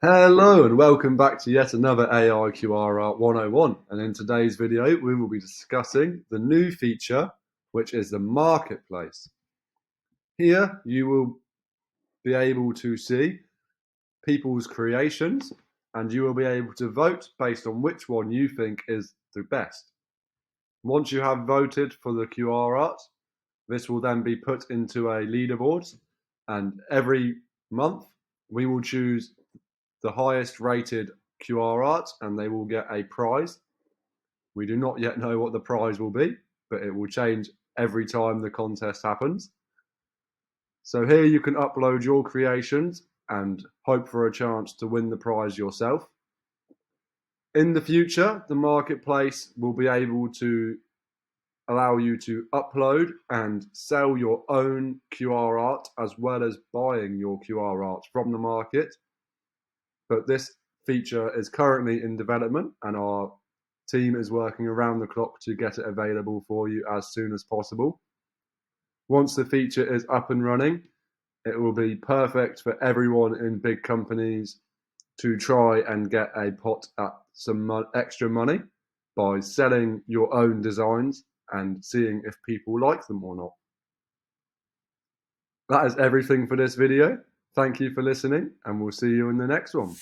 Hello and welcome back to yet another AIQrArt 101, and in today's video we will be discussing the new feature, which is the Marketplace. Here you will be able to see people's creations and you will be able to vote based on which one you think is the best. Once you have voted for the QR art, this will then be put into a leaderboard, and every month we will choose the highest rated QR art and they will get a prize. We do not yet know what the prize will be, but it will change every time the contest happens. So here you can upload your creations and hope for a chance to win the prize yourself. In the future, the marketplace will be able to allow you to upload and sell your own QR art as well as buying your QR art from the market. But this feature is currently in development and our team is working around the clock to get it available for you as soon as possible. Once the feature is up and running, it will be perfect for everyone in big companies to try and get a pot at some extra money by selling your own designs and seeing if people like them or not. That is everything for this video. Thank you for listening, and we'll see you in the next one.